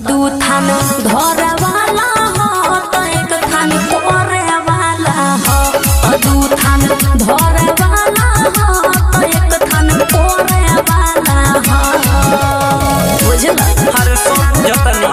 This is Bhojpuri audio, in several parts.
दू थान धरे वाला हो तो एक थान कोरे वाला हो। दू थान धरे वाला हो तो एक थान कोरे वाला हो। बुझला हर सब जतनी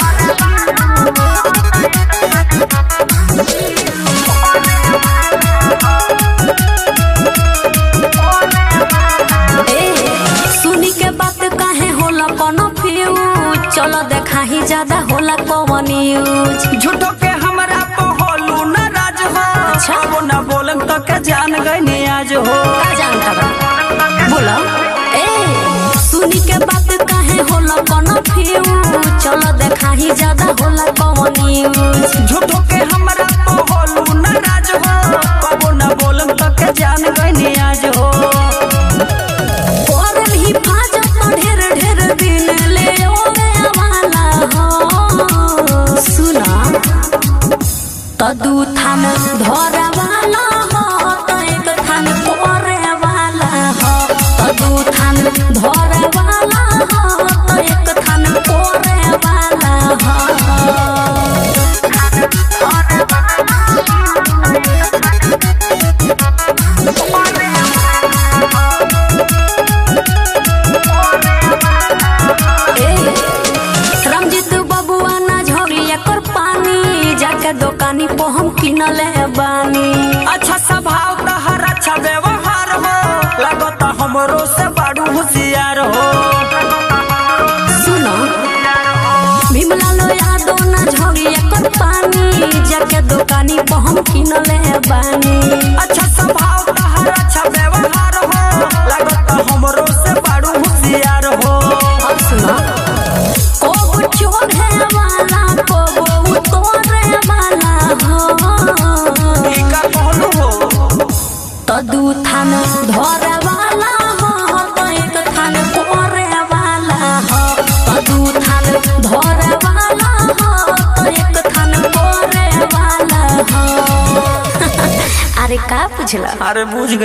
सुनी के बात काहे होला कोनो फ्यूज। चलो देखा ही ज्यादा होला कौन न्यूज। झूठो के हमरा तो होलू नाराज हो। अच्छा वो ना बोलन तो के जान गई आज हो। का जानता बा बोलो सुनी के बात काहे होला कोनो फ्यूज। चलो देखा ही ज्यादा होला कौन न्यूज। झूठो के हमरा तो होलू नाराज हो। वो ना बोलन तो के जान गई आज हो। कोरल हिफाजत ढेर ढेर दिन ले ओवे वाला हो। सुना दू थान धरे वाला हो तो एक थान कोरे वाला हो। दू थान धरे वाला हो तो एक थान कोरे वाला हो। रमजीत बबुआ ना झोरिया कर पानी जाके दुकानी पे हम किनले बानी। अच्छा स्वभाव तहर अच्छा व्यवहार हो। लगता हमरो से बड़ू होशियार हो। सुनो भीमलालो यादव ना झोरिया कर पानी जाके दुकानी पे हम किनले बानी। अच्छा स्वभाव तहर अच्छा व्यवहार हो। लगता हमरो से बड़ू होशियार हो। और सुनो कोब चोरे वाला कोब तोरे वाला हो। ई का कहलू हो। दू थान धरे वाला हो तो एक थान कोरे वाला हो। दू थान धरे वाला हो तो एक थान कोरे वाला हो। अरे का पूछला अरे बुझ गई।